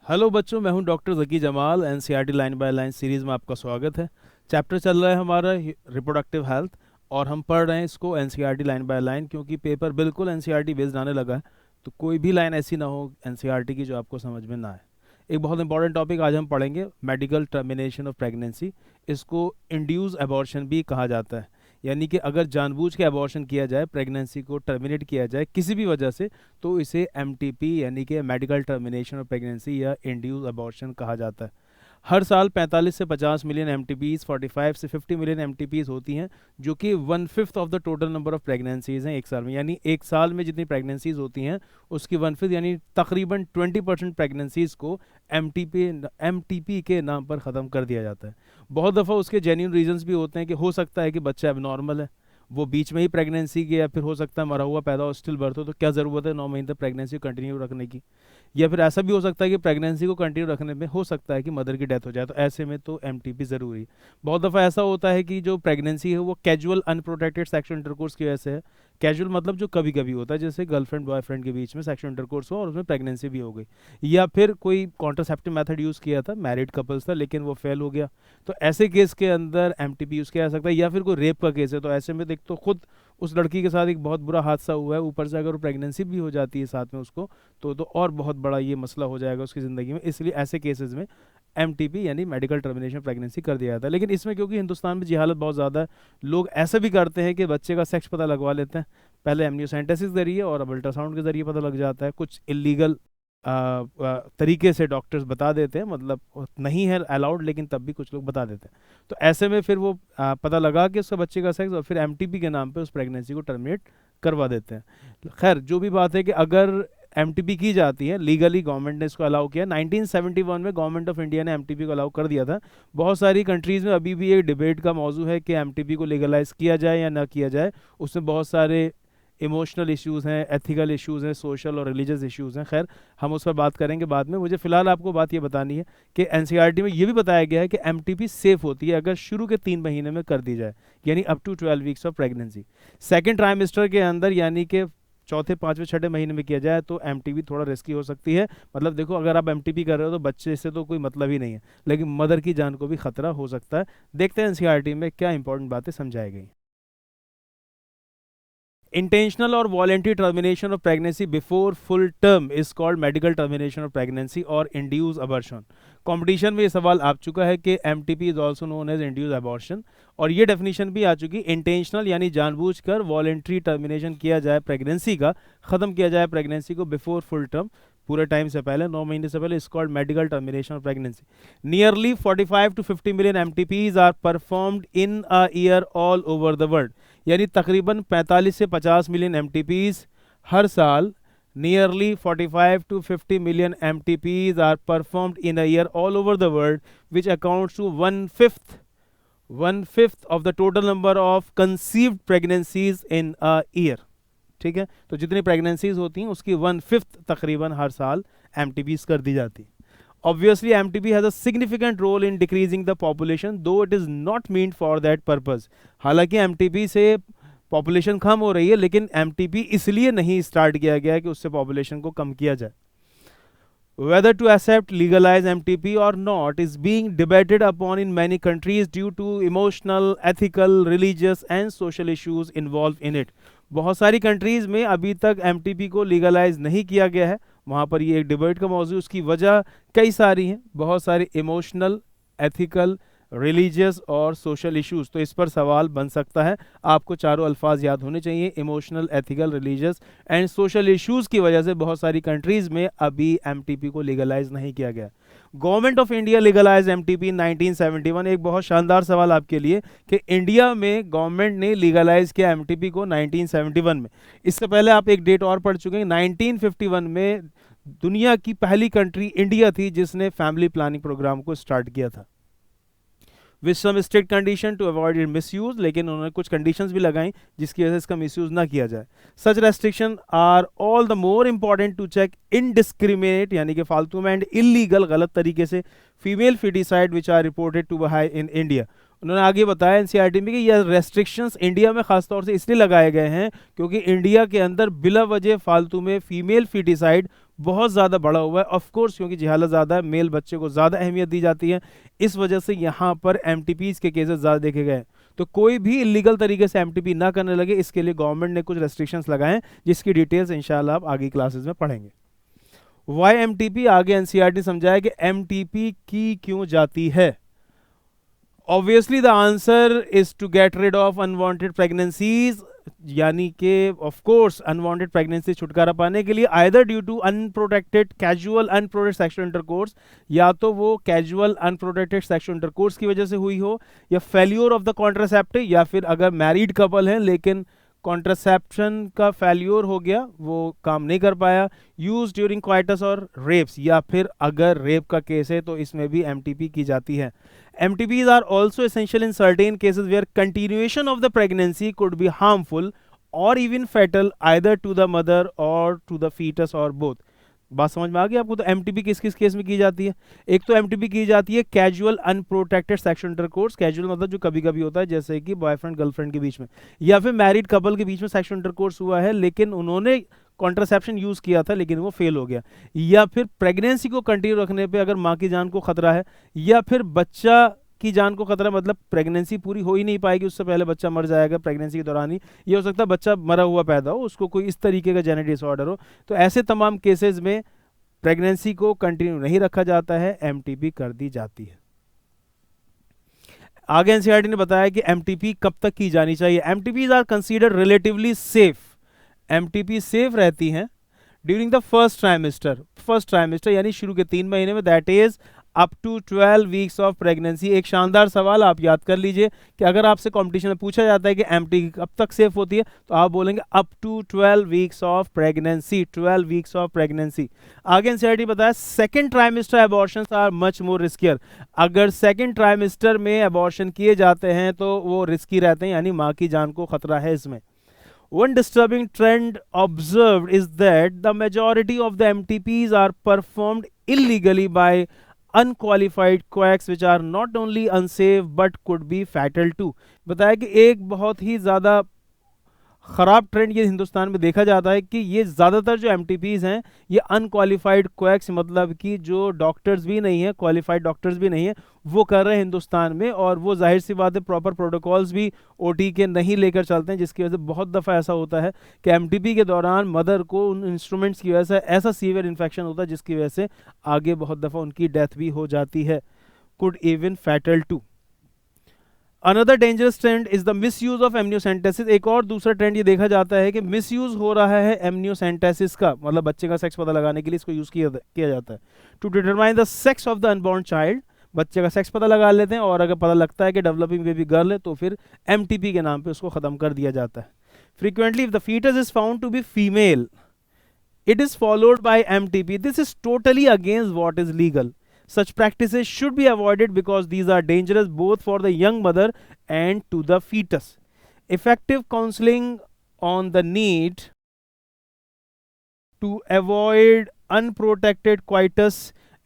Hello बच्चों, मैं हूं doctor Zaki Jamal. NCERT line by line series में आपका स्वागत है। चैप्टर चल रहा है हमारा रिप्रोडक्टिव हेल्थ, और हम पढ़ रहे हैं इसको एनसीईआरटी लाइन बाय लाइन, क्योंकि पेपर बिल्कुल एनसीईआरटी बेस्ड आने लगा है। तो कोई भी लाइन ऐसी ना हो एनसीईआरटी की जो आपको समझ में ना आए। एक बहुत इंपॉर्टेंट टॉपिक आज हम पढ़ेंगे, मेडिकल टर्मिनेशन ऑफ प्रेगनेंसी। इसको इंड्यूस अबॉर्शन भी कहा जाता है, यानी कि अगर जानबूझ के अबॉर्शन किया जाए, प्रेगनेंसी को टर्मिनेट किया जाए किसी भी वजह से, तो इसे एमटीपी यानी कि मेडिकल टर्मिनेशन ऑफ प्रेगनेंसी या इंड्यूस अबॉर्शन कहा जाता है। हर साल 45 से 50 मिलियन एमटीपीज, 45 से 50 मिलियन एमटीपीज होती हैं, जो कि 1/5 of the total number of pregnancies हैं एक साल में। यानी एक साल में जितनी प्रेगनेंसीज होती हैं उसकी 1/5 यानी तकरीबन 20% प्रेगनेंसीज को एमटीपी के नाम पर ख़त्म कर दिया जाता है। बहुत दफ़ा उसके जेन्युइन रीजंस भी होते हैं कि हो सकता है कि बच्चा एबनॉर्मल है, वो बीच में ही प्रेगनेंसी के, या फिर हो सकता है मरा हुआ पैदा हो, स्टिल बर्थ हो, तो क्या ज़रूरत है 9 महीने तक प्रेगनेंसी कंटिन्यू रखने की। या फिर ऐसा भी हो सकता है कि प्रेगनेंसी को कंटिन्यू रखने में हो सकता है कि मदर की डेथ हो जाए, तो ऐसे में तो एमटीपी ज़रूरी है। बहुत दफ़ा ऐसा होता है कि जो प्रेगनेंसी है वो कैजुअल अनप्रोटेक्टेड सेक्सुअल इंटरकोर्स की वजह से है। कैजुअल मतलब जो कभी कभी होता है, जैसे गर्लफ्रेंड बॉयफ्रेंड के बीच में सेक्सुअल इंटरकोर्स हो और उसमें प्रेगनेंसी भी हो गई, या फिर कोई कॉन्ट्रासेप्टिव मेथड यूज़ किया था, मैरिड कपल्स था लेकिन वो फेल हो गया, तो ऐसे केस के अंदर एमटीपी यूज़ किया जा सकता है। या फिर कोई रेप का केस है, तो ऐसे में देख तो खुद उस लड़की के साथ एक बहुत बुरा हादसा हुआ है, ऊपर से अगर प्रेगनेंसी भी हो जाती है साथ में उसको, तो और बहुत बड़ा ये मसला हो जाएगा उसकी ज़िंदगी में। इसलिए ऐसे केसेस में एमटीपी यानी मेडिकल टर्मिनेशन प्रेगनेंसी कर दिया जाता है। लेकिन इसमें क्योंकि हिंदुस्तान में जहालत बहुत ज़्यादा है, लोग ऐसा भी करते हैं कि बच्चे का सेक्स पता लगवा लेते हैं, पहले एमनियोसेंटेसिस के जरिए और अब अल्ट्रासाउंड के जरिए पता लग जाता है। कुछ इलीगल तरीके से डॉक्टर्स बता देते हैं, मतलब नहीं है अलाउड, लेकिन तब भी कुछ लोग बता देते हैं। तो ऐसे में फिर वो पता लगा कि उसका बच्चे का सेक्स, और फिर एमटीपी के नाम पे उस प्रेगनेंसी को टर्मिनेट करवा देते हैं। खैर, जो भी बात है कि अगर एमटीपी की जाती है लीगली, गवर्नमेंट ने इसको अलाउ किया। 1971 में गवर्नमेंट ऑफ इंडिया ने एमटीपी को अलाउ कर दिया था। बहुत सारी कंट्रीज़ में अभी भी एक डिबेट का मौजू है कि एमटीपी को लीगलाइज किया जाए या ना किया जाए। उसमें बहुत सारे इमोशनल इश्यूज़ हैं, एथिकल इश्यूज़ हैं, सोशल और रिलीजियस इश्यूज़ हैं। खैर, हम उस पर बात करेंगे बाद में। मुझे फ़िलहाल आपको बात ये बतानी है कि एनसीईआरटी में ये भी बताया गया है कि एमटीपी सेफ़ होती है अगर शुरू के 3 महीने में कर दी जाए, यानी up to 12 weeks of pregnancy. Second trimester के अंदर यानी कि चौथे पाँचवें छठे महीने में किया जाए तो एमटीपी थोड़ा रिस्की हो सकती है। मतलब देखो, अगर आप एमटीपी कर रहे हो तो बच्चे से तो कोई मतलब ही नहीं है, लेकिन मदर की जान को भी खतरा हो सकता है। देखते हैं एनसीईआरटी में क्या इंपॉर्टेंट बातें समझाई गई। इंटेंशनल और voluntary termination of pregnancy before full term is called medical termination of pregnancy और इंड्यूस अबॉर्शन। कंपटीशन में ये सवाल आ चुका है कि MTP is also known as induced abortion, और ये डेफिनेशन भी आ चुकी। इंटेंशनल यानी जानबूझकर, वॉलेंट्री टर्मिनेशन किया जाए प्रेगनेंसी का, ख़त्म किया जाए प्रेगनेंसी को बिफोर फुल टर्म, पूरे टाइम से पहले, 9 महीने से पहले, is called medical termination of pregnancy. Nearly 45 to 50 million MTPs are performed in a year all over the world, यानी तकरीबन 45 से 50 मिलियन एमटीपीज हर साल, nearly 45 to 50 million MTPs are performed in a year all over the world, which accounts to 1/5 of the total number of conceived pregnancies in a year. ठीक है, तो जितनी pregnancies होती हैं उसकी 1/5 तकरीबन हर साल एमटीपीज कर दी जाती है। Obviously, MTP has a significant role in decreasing the population, though it is not meant for that purpose. हालांकि MTP से पॉपुलेशन कम हो रही है, लेकिन MTP इसलिए नहीं स्टार्ट किया गया कि उससे पॉपुलेशन को कम किया जाए। Whether to accept legalize MTP or not is being debated upon in many countries due to emotional, ethical, religious and social issues involved in it. बहुत सारी कंट्रीज़ में अभी तक MTP को लीगलाइज नहीं किया गया है, वहाँ पर ये एक डिबेट का मौजू। उसकी वजह कई सारी हैं, बहुत सारे इमोशनल, एथिकल, रिलीजियस और सोशल इश्यूज। तो इस पर सवाल बन सकता है। आपको चारों अल्फाज याद होने चाहिए, emotional, ethical, religious and social issues की वजह से बहुत सारी कंट्रीज़ में अभी एमटीपी को लीगलाइज नहीं किया गया। Government of India legalise MTP in 1971। एक बहुत शानदार सवाल आपके लिए कि इंडिया में गवर्नमेंट ने लीगलाइज किया एमटीपी को 1971 में। इससे पहले आप एक डेट और पढ़ चुके हैं, 1951 में दुनिया की पहली कंट्री इंडिया थी जिसने फैमिली प्लानिंग प्रोग्राम को स्टार्ट किया था, with some strict condition to avoid it misuse. लेकिन उन्होंने कुछ कंडीशंस भी लगाई जिसकी वजह से इसका मिसयूज ना किया जाए। Such restriction are all the more important to check indiscriminate यानी कि फालतू में एंड इलीगल, गलत तरीके से, female foeticide which are reported to high in India. उन्होंने आगे बताया एनसीईआरटी में कि यह रेस्ट्रिक्शंस इंडिया में खासतौर से इसलिए लगाए गए हैं क्योंकि इंडिया के अंदर बिला वजह फालतू में फीमेल फीटिसाइड बहुत ज़्यादा बढ़ा हुआ है, ऑफ कोर्स क्योंकि जहालत ज़्यादा है, मेल बच्चे को ज़्यादा अहमियत दी जाती है, इस वजह से यहाँ पर एमटीपीज़ के केसेस ज़्यादा देखे गए हैं। तो कोई भी इलीगल तरीके से एमटीपी ना करने लगे, इसके लिए गवर्नमेंट ने कुछ रेस्ट्रिक्शंस लगाए हैं, जिसकी डिटेल्स इंशाल्लाह आप आगे क्लासेस में पढ़ेंगे। वाई एमटीपी, आगे एनसीईआरटी समझाया कि एमटीपी की क्यों जाती है। Obviously the answer is to get rid of unwanted pregnancies, यानी कि ऑफ कोर्स अनवांटेड प्रेगनेंसी छुटकारा पाने के लिए, either due to unprotected casual unprotected sexual intercourse, या तो वो कैजुअल अनप्रोटेक्टेड सेक्सुअल इंटरकोर्स की वजह से हुई हो, या फेल्योर ऑफ द कॉन्ट्रासेप्टिव, या फिर अगर मैरिड कपल हैं लेकिन कॉन्ट्रासेप्शन का फेल्योर हो गया, वो काम नहीं कर पाया, यूज ड्यूरिंग क्वाइटस और रेप्स, या फिर अगर रेप का केस है तो इसमें भी एमटीपी की जाती है। MTPs are also essential in certain cases where continuation of the pregnancy could be harmful or even fatal either to the mother or to the fetus or both। बात समझ में आ गई आपको? तो एमटीपी किस किस केस में की जाती है? एक तो एमटीपी की जाती है casual unprotected sexual intercourse, casual मतलब जो कभी कभी होता है, जैसे कि बॉयफ्रेंड गर्लफ्रेंड के बीच में, या फिर मैरिड कपल के बीच में सेक्सुअल इंटरकोर्स हुआ है लेकिन उन्होंने कॉन्ट्रासेप्शन यूज किया था लेकिन वो फेल हो गया, या फिर प्रेगनेंसी को कंटिन्यू रखने पे अगर माँ की जान को खतरा है, या फिर बच्चा की जान को खतरा, मतलब प्रेगनेंसी पूरी हो ही नहीं पाएगी, उससे पहले बच्चा मर जाएगा प्रेगनेंसी के दौरान ही, ये हो सकता है बच्चा मरा हुआ पैदा हो, उसको कोई इस तरीके का जेनेटिक डिसऑर्डर हो, तो ऐसे तमाम केसेस में प्रेगनेंसी को कंटिन्यू नहीं रखा जाता है, एमटीपी कर दी जाती है। आगे एनसीईआरटी ने बताया कि एमटीपी कब तक की जानी चाहिए। MTPs are considered relatively safe, MTP safe रहती हैं ड्यूरिंग द फर्स्ट ट्राइमेस्टर यानी शुरू के 3 महीने में, that is up to 12 weeks of pregnancy. एक शानदार सवाल आप याद कर लीजिए कि अगर आपसे कंपटीशन में पूछा जाता है कि एमटीपी कब तक सेफ होती है, तो आप बोलेंगे up to 12 weeks of pregnancy, 12 weeks of pregnancy. आगे एनसीईआरटी बताया second trimester abortions are much more riskier, अगर सेकंड ट्राइमेस्टर में अबॉर्शन किए जाते हैं तो वो रिस्की रहते हैं, यानी माँ की जान को खतरा है इसमें। One disturbing trend observed is that the majority of the MTPs are performed illegally by unqualified quacks which are not only unsafe but could be fatal too। बताया कि एक बहुत ही ज़्यादा ख़राब ट्रेंड ये हिंदुस्तान में देखा जाता है कि ये ज़्यादातर जो एमटीपीज़ हैं ये अनक्वालिफाइड क्वैक्स, मतलब कि जो डॉक्टर्स भी नहीं है, क्वालिफाइड डॉक्टर्स भी नहीं है, वो कर रहे हैं हिंदुस्तान में, और वो जाहिर सी बात है प्रॉपर प्रोटोकॉल्स भी ओटी के नहीं लेकर चलते हैं, जिसकी वजह से बहुत दफ़ा ऐसा होता है कि एमटीपी के दौरान मदर को उन इंस्ट्रूमेंट्स की वजह से ऐसा सीवियर इन्फेक्शन होता है जिसकी वजह से आगे बहुत दफ़ा उनकी डेथ भी हो जाती है, could even fatal too. Another dangerous trend is the misuse of amniocentesis. एक और दूसरा ट्रेंड ये देखा जाता है कि मिसयूज हो रहा है एमनियोसेंटेसिस का, मतलब बच्चे का सेक्स पता लगाने के लिए इसको यूज किया जाता है to determine the sex of the unborn child. बच्चे का सेक्स पता लगा लेते हैं और अगर पता लगता है कि डेवलपिंग बेबी गर्ल है तो फिर एमटीपी के नाम पे उसको खत्म कर दिया जाता है। Frequently if the foetus is found to be female it is followed by MTP. This is totally against what is legal. Such practices should be avoided because these are dangerous both for the young mother and to the fetus. Effective counseling on the need to avoid unprotected coitus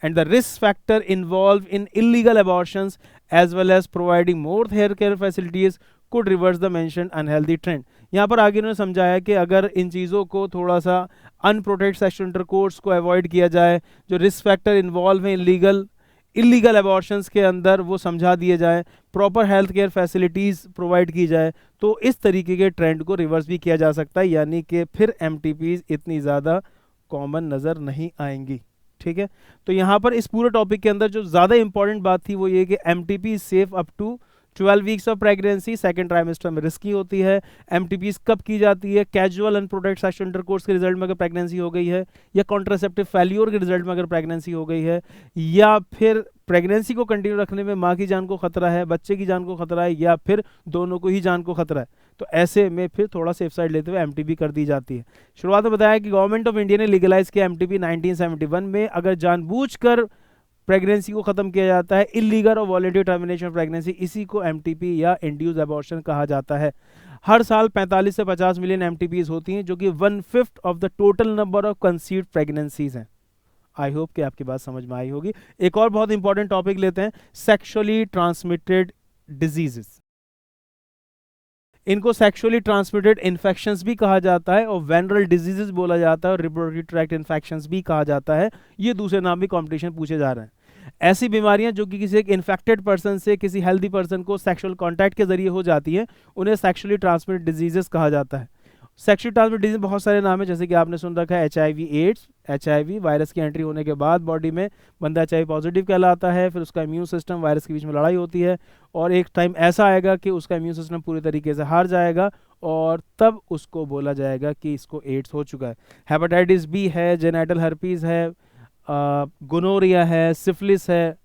and the risk factor involved in illegal abortions as well as providing more healthcare facilities could reverse the mentioned unhealthy trend। यहाँ पर आगे उन्होंने समझाया कि अगर इन चीज़ों को थोड़ा सा अनप्रोटेक्टेड सेक्सुअल इंटरकोर्स को अवॉइड किया जाए, जो रिस्क फैक्टर इन्वॉल्व हैं इलीगल अबॉर्शंस के अंदर वो समझा दिए जाए, proper health care facilities provide की जाए, तो इस तरीके के ट्रेंड को रिवर्स भी किया जा सकता है, यानी कि फिर एमटीपीज इतनी ज़्यादा कॉमन नज़र नहीं आएंगी। ठीक है, तो यहाँ पर इस पूरे टॉपिक के अंदर जो ज़्यादा इंपॉर्टेंट बात थी वो ये कि MTP safe up to 12 weeks of pregnancy, second trimester में रिस्की होती है। एमटीपीज कब की जाती है? कैजुअल अनप्रोटेक्टेड सेक्सुअल इंटरकोर्स के रिजल्ट में अगर प्रेगनेंसी हो गई है, या कॉन्ट्रासेप्टिव फेल्योर के रिजल्ट में अगर प्रेगनेंसी हो गई है, या फिर प्रेगनेंसी को कंटिन्यू रखने में माँ की जान को खतरा है, बच्चे की जान को खतरा है, या फिर दोनों को ही जान को खतरा है, तो ऐसे में फिर थोड़ा सेफ साइड लेते हुए एमटीपी कर दी जाती है। शुरुआत में बताया कि गवर्नमेंट ऑफ इंडिया ने लीगलाइज किया एमटीपी 1971 में। अगर जानबूझकर प्रेगनेंसी को खत्म किया जाता है, इलीगल और वॉलंटरी टर्मिनेशन ऑफ प्रेगनेंसी, इसी को एमटीपी या इंड्यूस अबॉर्शन कहा जाता है। हर साल 45 से 50 मिलियन एमटीपीज होती हैं, जो कि 1/5 of the total number of conceived pregnancies हैं। आई होप कि आपकी बात समझ में आई होगी। एक और बहुत इंपॉर्टेंट टॉपिक लेते हैं, सेक्सुअली ट्रांसमिटेड डिजीजेस। इनको सेक्सुअली ट्रांसमिटेड इन्फेक्शंस भी कहा जाता है और वेनरल डिजीजेस बोला जाता है और रिप्रोडक्टिव ट्रैक्ट इन्फेक्शंस भी कहा जाता है। ये दूसरे नाम भी कॉम्पिटिशन पूछे जा रहे हैं। ऐसी बीमारियां जो कि किसी एक इन्फेक्टेड पर्सन से किसी हेल्दी पर्सन को सेक्सुअल कॉन्टैक्ट के जरिए हो जाती हैं, उन्हें सेक्सुअली ट्रांसमिटेड डिजीजेस कहा जाता है। सेक्सुअली ट्रांसमिटेड डिजीज बहुत सारे नाम है, जैसे कि आपने सुन रखा है HIV एड्स। HIV वायरस की एंट्री होने के बाद बॉडी में बंदा HIV पॉजिटिव कहलाता है, फिर उसका इम्यून सिस्टम वायरस के बीच में लड़ाई होती है और एक टाइम ऐसा आएगा कि उसका इम्यून सिस्टम पूरी तरीके से हार जाएगा और तब उसको बोला जाएगा कि इसको एड्स हो चुका है। हेपेटाइटिस बी है, जेनेटल हर्पीज है, गोनोरिया है, सिफिलिस है,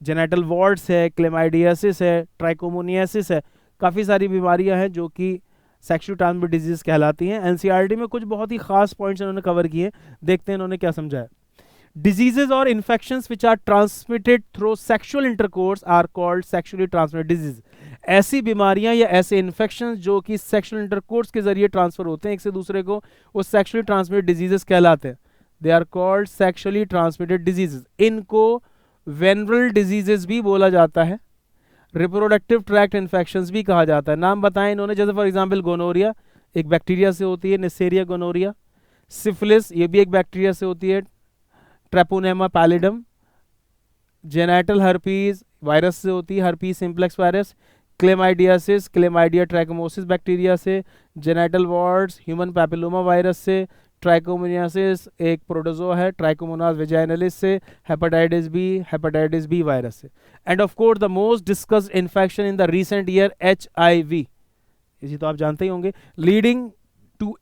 जेनेटल वॉर्ड्स है, क्लेमाइडियासिस है, ट्राइकोमोनियासिस है। काफ़ी सारी बीमारियां हैं जो कि सेक्सुअली ट्रांसमिटेड डिजीज कहलाती हैं। एनसीईआरटी में कुछ बहुत ही खास पॉइंट्स इन्होंने कवर किए, देखते हैं इन्होंने क्या समझाया। डिजीजेज और infections which are transmitted through sexual intercourse are called sexually transmitted disease. ऐसी बीमारियां या ऐसे इन्फेक्शंस जो कि सेक्सुअल इंटरकोर्स के जरिए ट्रांसफर होते हैं एक से दूसरे को, वो सेक्सुअली ट्रांसमिटेड डिजीजेस कहलाते हैं। They are called sexually transmitted diseases. इनको वेनरल डिजीजेस भी बोला जाता है, रिप्रोडक्टिव ट्रैक्ट इन्फेक्शंस भी कहा जाता है। नाम बताएं इन्होंने, जैसे फॉर एग्जांपल गोनोरिया एक बैक्टीरिया से होती है, नेसेरिया गोनोरिया। सिफिलिस ये भी एक बैक्टीरिया से होती है, treponema pallidum. Genital herpes virus से होती है, herpes simplex virus. Chlamydiasis chlamydia trachomatis bacteria से। Genital warts human papilloma virus से। ट्राइकोमोनियासिस एक प्रोटोजोआ है, ट्राइकोमोनास वेजाइनलिस से। हेपेटाइटिस बी वायरस से। And of course the most discussed infection in the recent year HIV, इसी तो आप जानते ही होंगे। लीडिंग टू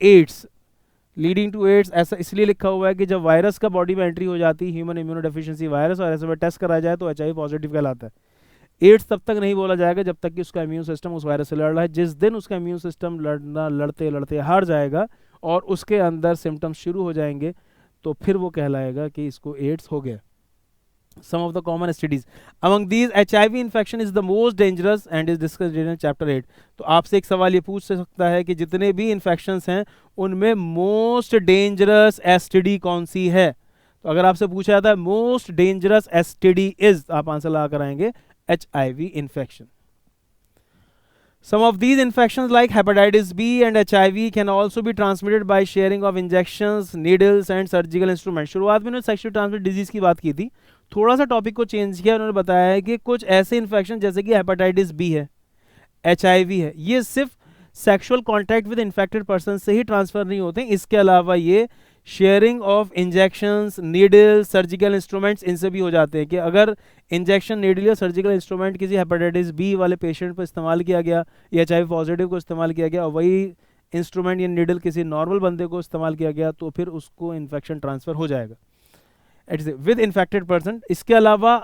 एड्स ऐसा इसलिए लिखा हुआ है कि जब वायरस का बॉडी में एंट्री हो जाती है, ह्यूमन इम्यूनोडेफिशिएंसी वायरस, और ऐसे में टेस्ट कराया जाए तो HIV पॉजिटिव कहलाता है। एड्स तब तक नहीं बोला जाएगा जब तक कि उसका इम्यून सिस्टम उस वायरस से लड़ रहा है। जिस दिन उसका इम्यून सिस्टम लड़ते लड़ते हार जाएगा और उसके अंदर सिम्टम्स शुरू हो जाएंगे, तो फिर वो कहलाएगा कि इसको एड्स हो गया। Some of the common STDs among these HIV infection is the most dangerous and is discussed in chapter 8। तो आपसे एक सवाल ये पूछ सकता है कि जितने भी इन्फेक्शंस हैं उनमें मोस्ट डेंजरस STD कौन सी है। तो अगर आपसे पूछा जाता है मोस्ट डेंजरस STD इज, आप आंसर लगा कर आएंगे HIV infection। Some of these infections like hepatitis B and HIV can also be transmitted by sharing of injections, needles and surgical instruments। शुरुआत में उन्होंने सेक्सुअली ट्रांसमिटेड डिजीज की बात की थी, थोड़ा सा टॉपिक को चेंज किया। उन्होंने बताया है कि कुछ ऐसे इन्फेक्शन जैसे कि हेपेटाइटिस बी है, HIV है, ये सिर्फ sexual contact with infected person से ही ट्रांसफर नहीं होते, इसके अलावा ये sharing of injections, needle, surgical instruments इनसे भी हो जाते हैं। कि अगर इंजेक्शन, नीडल या सर्जिकल इंस्ट्रूमेंट किसी हेपेटाइटिस बी वाले पेशेंट पर इस्तेमाल किया गया या HIV पॉजिटिव को इस्तेमाल किया गया और वही इंस्ट्रूमेंट या नीडल किसी नॉर्मल बंदे को इस्तेमाल किया गया, तो फिर उसको इन्फेक्शन ट्रांसफर हो जाएगा विद इन्फेक्टेड पर्सन। इसके अलावा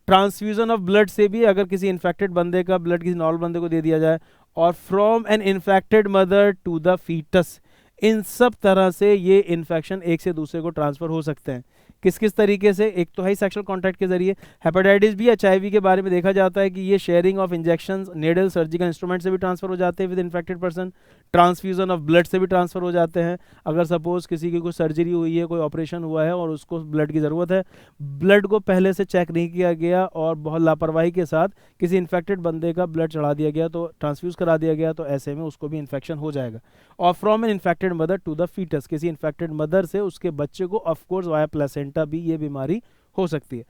ट्रांसफ्यूजन ऑफ ब्लड से भी, अगर किसी इन्फेक्टेड बंदे का ब्लड किसी नॉर्मल बंदे को दे दिया जाए, और from an infected mother to the foetus, इन सब तरह से ये इन्फेक्शन एक से दूसरे को ट्रांसफर हो सकते हैं। किस किस तरीके से? एक तो है सेक्सुअल कॉन्टैक्ट के जरिए। हेपेटाइटिस बी HIV के बारे में देखा जाता है कि ये sharing of injections, needle, surgical instrument से भी ट्रांसफर हो जाते हैं with infected person. Transfusion of blood से भी ट्रांसफर हो जाते हैं। अगर सपोज किसी की कोई सर्जरी हुई है, कोई ऑपरेशन हुआ है और उसको ब्लड की ज़रूरत है, ब्लड को पहले से चेक नहीं किया गया और बहुत लापरवाही के साथ किसी इन्फेक्टेड बंदे का ब्लड चढ़ा दिया गया, तो ट्रांसफ्यूज करा दिया गया, तो ऐसे में उसको भी इन्फेक्शन हो जाएगा। और from an infected mother to the foetus, किसी इन्फेक्टेड मदर से उसके बच्चे को ऑफकोर्स वाया प्लेसेंटा भी ये बीमारी हो सकती है।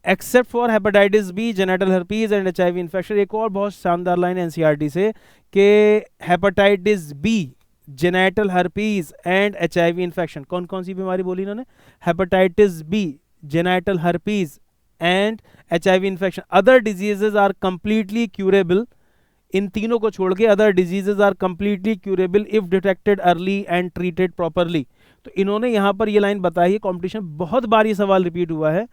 Except for hepatitis B, genital herpes and HIV infection. एक और बहुत शानदार लाइन NCERT से कि hepatitis B, genital herpes and HIV infection, कौन कौन सी बीमारी बोली इन्होंने? Hepatitis B, genital herpes and HIV infection. Other diseases are completely curable. इन तीनों को छोड़ के other diseases are completely curable if detected early and treated properly. तो इन्होंने यहाँ पर ये लाइन बताई है। कॉम्पिटिशन बहुत बार ये सवाल रिपीट हुआ है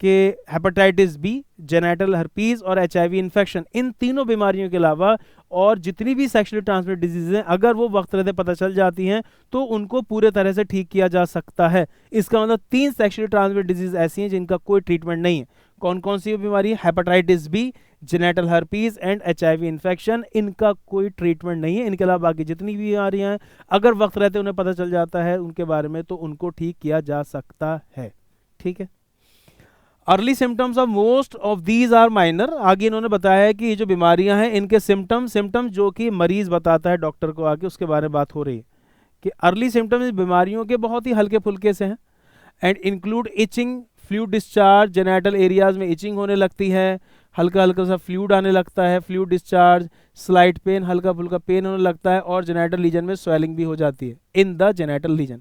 कि हेपेटाइटिस बी, जेनेटल हर्पीज और HIV इन्फेक्शन, इन तीनों बीमारियों के अलावा और जितनी भी सेक्सुअली ट्रांसमिटेड डिजीज हैं, अगर वो वक्त रहते पता चल जाती हैं तो उनको पूरे तरह से ठीक किया जा सकता है। इसका मतलब 3 सेक्सुअली ट्रांसमिटेड डिजीज ऐसी हैं जिनका कोई ट्रीटमेंट नहीं है। कौन कौन सी बीमारी है? Hepatitis B, genital herpes and HIV infection, इनका कोई ट्रीटमेंट नहीं है। इनके अलावा बाकी जितनी भी बीमारियां हैं, अगर वक्त रहते उन्हें पता चल जाता है उनके बारे में, तो उनको ठीक किया जा सकता है। ठीक है। Early symptoms of most of these are minor. आगे इन्होंने बताया है कि ये जो बीमारियां हैं इनके सिम्टम जो कि मरीज बताता है डॉक्टर को आके, उसके बारे में बात हो रही है कि अर्ली सिम्टम्स बीमारियों के बहुत ही हल्के फुल्के से हैं and include itching, fluid discharge, genital areas में इचिंग होने लगती है, हल्का हल्का सा फ्लूइड आने लगता है, फ्लूइड डिस्चार्ज, स्लाइट पेन, हल्का फुल्का पेन होने लगता है, और जेनिटल लीजन में स्वेलिंग भी हो जाती है in the genital lesion.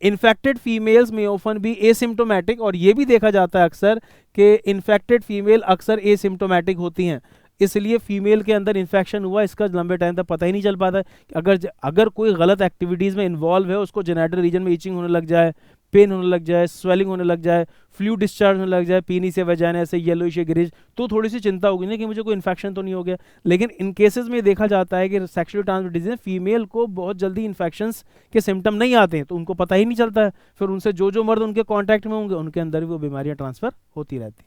Infected females में ऑफन भी एसिम्टोमेटिक, और ये भी देखा जाता है अक्सर कि इन्फेक्टेड फीमेल अक्सर एसिम्टोमेटिक होती हैं, इसलिए फीमेल के अंदर इन्फेक्शन हुआ इसका लंबे टाइम तक पता ही नहीं चल पाता है। अगर कोई गलत एक्टिविटीज़ में इन्वॉल्व है, उसको जेनिटल रीजन में इचिंग होने लग जाए, पेन होने लग जाए, स्वेलिंग होने लग जाए, फ्लूइड डिस्चार्ज होने लग जाए, पीनी से वजाना ऐसे येलोइश ग्रीज, तो थोड़ी सी चिंता होगी ना कि मुझे कोई इन्फेक्शन तो नहीं हो गया। लेकिन इन केसेस में देखा जाता है कि सेक्सुअली ट्रांसमिटेड डिजीज फीमेल को बहुत जल्दी इन्फेक्शंस के सिम्टम नहीं आते हैं, तो उनको पता ही नहीं चलता है, फिर उनसे जो मर्द उनके कॉन्टैक्ट में होंगे उनके अंदर भी वो बीमारियां ट्रांसफर होती रहती।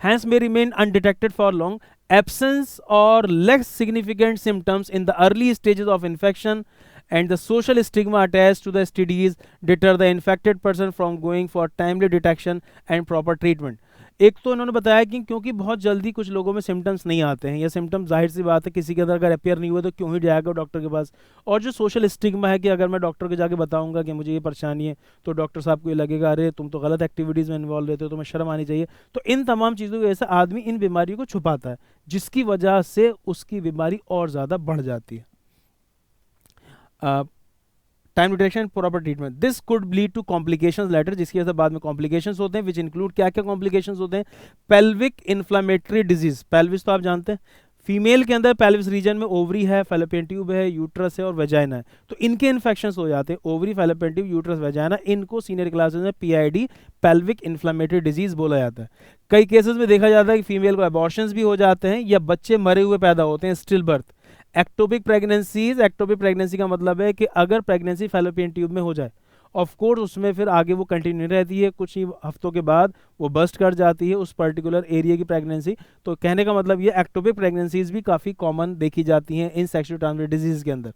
Hence may remain undetected for long. Absence or less significant symptoms in the early stages of infection and the social stigma attached to the STDs deter the infected person from going for timely detection and proper treatment. एक तो इन्होंने बताया कि क्योंकि बहुत जल्दी कुछ लोगों में सिम्टम्स नहीं आते हैं, या सिम्टम्स जाहिर सी बात है किसी के अंदर अगर अपेयर नहीं हुए तो क्यों ही जाएगा डॉक्टर के पास, और जो सोशल स्टिग्मा है कि अगर मैं डॉक्टर के जाके बताऊंगा कि मुझे ये परेशानी है तो डॉक्टर साहब को ये लगेगा अरे तुम तो गलत एक्टिविटीज़ में इन्वॉल्व रहते हो, तुम्हें शर्म आनी चाहिए। तो इन तमाम चीज़ों की वजह से आदमी इन बीमारियों को छुपाता है, जिसकी वजह से उसकी बीमारी और ज़्यादा बढ़ जाती है। Time detection, proper treatment, this could lead to complications later, जिसकी वजह से बाद में कॉम्प्लिकेशंस होते हैं, विच इंक्लूड क्या क्या कॉम्प्लिकेशंस होते हैं? पेल्विक इन्फ्लामेटरी डिजीज, पेल्विस तो आप जानते हैं, फीमेल के अंदर पेल्विस रीजन में ओवरी है, फैलोपियन ट्यूब है, यूट्रस है और वेजाइना है, तो इनके इन्फेक्शंस हो जाते हैं, ovary, fallopian tube, uterus, vagina, इनको सीनियर क्लासेस में पीआईडी, पेल्विक इन्फ्लामेटरी डिजीज बोला जाता है। कई केसेस में देखा जाता है कि फीमेल को अबॉर्शंस भी हो जाते हैं या बच्चे मरे हुए पैदा होते हैं, still birth. Ectopic pregnancies, ectopic pregnancy का मतलब है कि अगर प्रेगनेंसी फैलोपियन ट्यूब में हो जाए, ऑफ कोर्स उसमें फिर आगे वो कंटिन्यू रहती है, कुछ ही हफ्तों के बाद वो बस्ट कर जाती है उस पर्टिकुलर एरिया की प्रेगनेंसी। तो कहने का मतलब ये एक्टोपिक प्रेगनेंसीज भी काफ़ी कॉमन देखी जाती हैं इन सेक्सुअली ट्रांसमिटेड डिजीज के अंदर।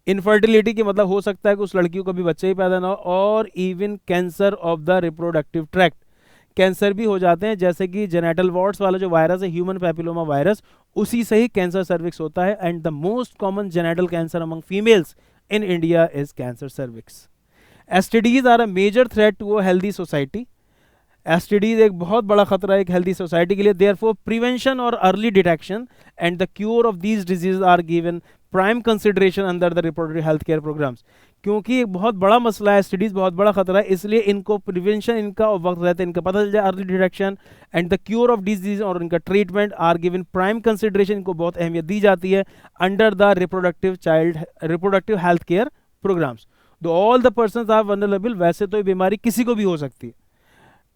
इनफर्टिलिटी के मतलब हो सकता है कि उस लड़की को कभी बच्चे ही पैदा ना हो, और even cancer of the reproductive tract, cancer भी हो जाते हैं, जैसे कि जेनेटल वॉर्ट्स वाला जो वायरस है, ह्यूमन पैपिलोमा वायरस, उसी से ही कैंसर सर्विक्स होता है। And the most common genital cancer among females in India is cancer cervix. STDs are a major threat to a healthy society. STDs एक बहुत बड़ा खतरा है एक हेल्दी सोसाइटी के लिए। देयरफॉर प्रिवेंशन और early detection and the cure of these disease are given prime consideration under the reproductive health care programmes. क्योंकि एक बहुत बड़ा मसला है, एसटीडीज बहुत बड़ा खतरा है, इसलिए इनको प्रिवेंशन इनका वक्त रहता है, इनका पता चल जाए, early detection and the cure of disease और इनका treatment are given prime consideration, इनको बहुत अहमियत दी जाती है under the reproductive health care programmes. Though all the persons are vulnerable, वैसे तो ये बीमारी किसी को भी हो सकती है।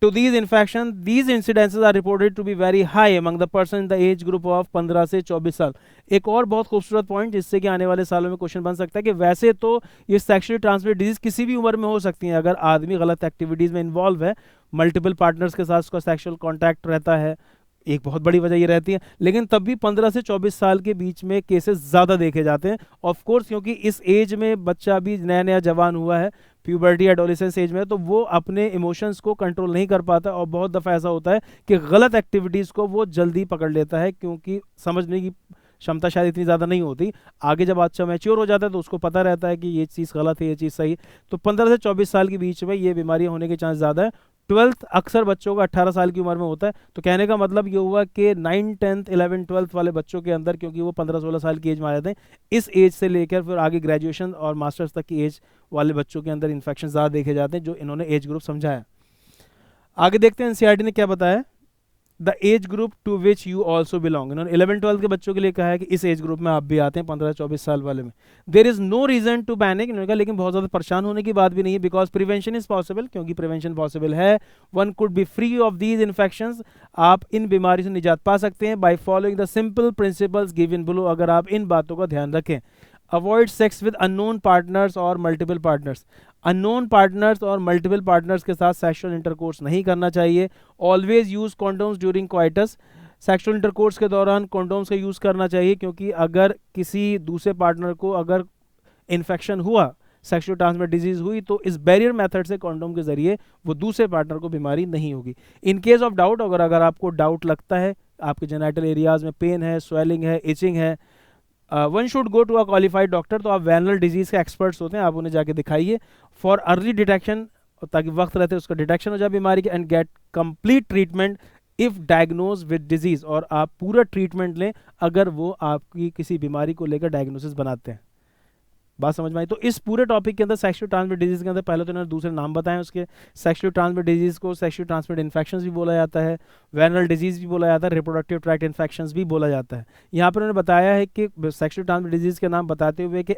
To these infection, these incidences are reported to be very high among the person in the age group of 15 से 24 साल। एक और बहुत खूबसूरत पॉइंट जिससे कि आने वाले सालों में क्वेश्चन बन सकता है कि वैसे तो ये सेक्सुअली ट्रांसमिटेड डिजीज किसी भी उम्र में हो सकती हैं, अगर आदमी गलत एक्टिविटीज़ में इन्वॉल्व है, मल्टीपल पार्टनर्स के साथ उसका सेक्सुअल कॉन्टैक्ट रहता है, एक बहुत बड़ी वजह ये रहती है, लेकिन तब भी 15 से 24 साल के बीच में केसेस ज़्यादा देखे जाते हैं। ऑफ कोर्स क्योंकि इस एज में बच्चा भी नया नया जवान हुआ है, प्यूबर्टी एडोलेसेंस एज में, तो वो अपने इमोशंस को कंट्रोल नहीं कर पाता, और बहुत दफ़ा ऐसा होता है कि गलत एक्टिविटीज़ को वो जल्दी पकड़ लेता है, क्योंकि समझने की क्षमता शायद इतनी ज़्यादा नहीं होती। आगे जब अच्छा मैच्योर हो जाता है तो उसको पता रहता है कि ये चीज़ गलत है, ये चीज़ सही। तो 15 से 24 साल के बीच में ये बीमारियाँ होने के चांस ज़्यादा है। 12th अक्सर बच्चों का 18 साल की उम्र में होता है। तो कहने का मतलब ये हुआ कि 9, 10th, 11, 12th वाले बच्चों के अंदर, क्योंकि वो 15-16 साल की एज में आ जाते हैं, इस एज से लेकर फिर आगे ग्रेजुएशन और मास्टर्स तक की एज वाले बच्चों के अंदर इन्फेक्शन ज़्यादा देखे जाते हैं, जो इन्होंने एज ग्रुप समझाया। आगे देखते हैं एनसीईआरटी ने क्या बताया। The age group to which you also belong, इन्होंने 11-12 के बच्चों के लिए कहा है कि इस एज ग्रुप में आप भी आते हैं, 15-24 साल वाले में। There is no reason to panic, इन्होंने कहा लेकिन बहुत ज़्यादा परेशान होने की बात भी नहीं है, बिकॉज प्रिवेंशन इज पॉसिबल, क्योंकि प्रिवेंशन पॉसिबल है। One could be free of these infections, आप इन बीमारी से निजात पा सकते हैं by following the simple principles given below, अगर आप इन बातों का ध्यान रखें। Avoid sex with unknown partners और मल्टीपल पार्टनर्स, अननोन पार्टनर्स और मल्टीपल पार्टनर्स के साथ सेक्सुअल इंटरकोर्स नहीं करना चाहिए। Always use condoms during coitus, sexual intercourse के दौरान कॉन्डोम्स का यूज़ करना चाहिए, क्योंकि अगर किसी दूसरे पार्टनर को अगर इन्फेक्शन हुआ सेक्सुअल ट्रांसमिटेड डिजीज हुई तो इस बैरियर मेथड से कॉन्डोम के जरिए वो दूसरे पार्टनर को बीमारी नहीं होगी। इन केस ऑफ डाउट, अगर आपको डाउट लगता है आपके जेनिटल एरियाज में पेन है, स्वेलिंग है, इचिंग है, one should go to a qualified doctor. तो आप वेनरल डिजीज के एक्सपर्ट्स होते हैं, आप उन्हें जाके दिखाइए फॉर अर्ली डिटेक्शन, ताकि वक्त रहते उसका डिटेक्शन हो जाए बीमारी के, and get complete treatment if diagnose with disease, और आप पूरा ट्रीटमेंट लें अगर वो आपकी किसी बीमारी को लेकर डायग्नोसिस बनाते हैं। बात समझ में आई? तो इस पूरे टॉपिक के अंदर सेक्सुअल ट्रांसमिटेड डिजीज के अंदर पहले तो इन्होंने दूसरे नाम बताए उसके। सेक्सुअल ट्रांसमिटेड डिजीज को सेक्सुअल ट्रांसमिटेड इन्फेक्शंस भी बोला जाता है, वेनरल डिजीज भी बोला जाता है, रिप्रोडक्टिव ट्रैक्ट इन्फेक्शंस भी बोला जाता है। यहाँ पर उन्होंने बताया है कि सेक्सुअल ट्रांसमिटेड डिजीज के नाम बताते हुए कि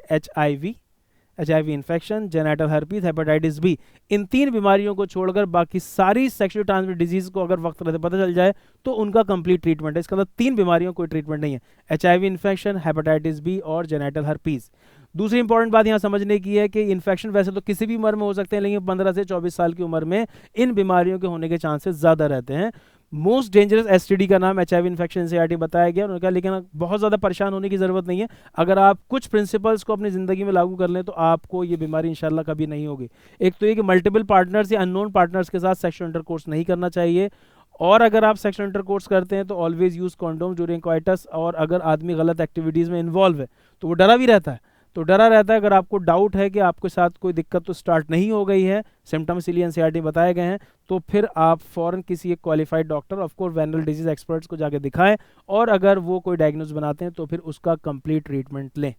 HIV infection, genital herpes, hepatitis B, इन 3 बीमारियों को छोड़कर बाकी सारी सेक्सुअल ट्रांसमिटेड डिजीज को अगर वक्त रहते पता चल जाए तो उनका कंप्लीट ट्रीटमेंट है। इसके अंदर 3 बीमारियों कोई ट्रीटमेंट नहीं है, HIV इन्फेक्शन, हेपेटाइटिस बी और जेनिटल हर्पीज। दूसरी इंपॉर्टेंट बात यहाँ समझने की है कि इन्फेक्शन वैसे तो किसी भी उम्र में हो सकते हैं, लेकिन 15 से 24 साल की उम्र में इन बीमारियों के होने के चांसेस ज़्यादा रहते हैं। मोस्ट डेंजरस STD का नाम HIV इन्फेक्शन NCERT बताया गया। उन्होंने कहा लेकिन बहुत ज़्यादा परेशान होने की ज़रूरत नहीं है, अगर आप कुछ प्रिंसिपल्स को अपनी ज़िंदगी में लागू कर लें तो आपको ये बीमारी इंशाल्लाह कभी नहीं होगी। एक तो ये कि मल्टीपल पार्टनर्स या अननोन पार्टनर्स के साथ सेक्सुअल इंटरकोर्स नहीं करना चाहिए, और अगर आप सेक्सुअल इंटरकोर्स करते हैं तो always use condom during coitus, और अगर आदमी गलत एक्टिविटीज़ में इन्वॉल्व है तो वो डरा भी रहता है। तो डरा रहता है, अगर आपको डाउट है कि आपके साथ कोई दिक्कत तो स्टार्ट नहीं हो गई है, सिम्टम्स इसीलिए NCERT बताए गए हैं, तो फिर आप फ़ौरन किसी एक qualified doctor, of course venereal disease experts को जाके दिखाएं, और अगर वो कोई डायग्नोज बनाते हैं तो फिर उसका कंप्लीट ट्रीटमेंट लें।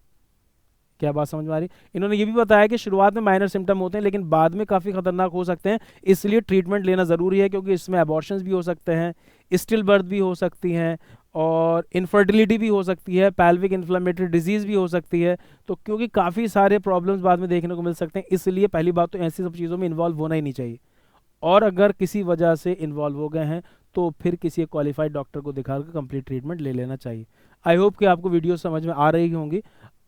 क्या बात समझ में आ रही? इन्होंने ये भी बताया कि शुरुआत में माइनर सिम्टम होते हैं लेकिन बाद में काफ़ी खतरनाक हो सकते हैं, इसलिए ट्रीटमेंट लेना ज़रूरी है, क्योंकि इसमें अबॉर्शंस भी हो सकते हैं, स्टिल बर्थ भी हो सकती हैं, और इनफर्टिलिटी भी हो सकती है, पैल्विक इन्फ्लेमेटरी डिजीज़ भी हो सकती है। तो क्योंकि काफ़ी सारे प्रॉब्लम्स बाद में देखने को मिल सकते हैं, इसलिए पहली बात तो ऐसी सब चीज़ों में इन्वॉल्व होना ही नहीं चाहिए, और अगर किसी वजह से इन्वॉल्व हो गए हैं तो फिर किसी क्वालिफाइड डॉक्टर को दिखाकर कंप्लीट ट्रीटमेंट ले लेना चाहिए। आई होप कि आपको वीडियो समझ में आ रही होंगी।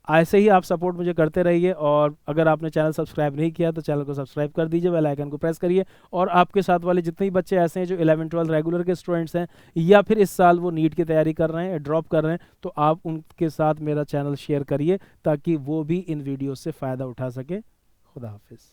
ऐसे ही आप सपोर्ट मुझे करते रहिए, और अगर आपने चैनल सब्सक्राइब नहीं किया तो चैनल को सब्सक्राइब कर दीजिए, बेल आइकन को प्रेस करिए, और आपके साथ वाले जितने भी बच्चे ऐसे हैं जो 11-12 रेगुलर के स्टूडेंट्स हैं, या फिर इस साल वो नीट की तैयारी कर रहे हैं, ड्रॉप कर रहे हैं, तो आप उनके साथ मेरा चैनल शेयर करिए ताकि वो भी इन वीडियो से फ़ायदा उठा सके। खुदा हाफिज़।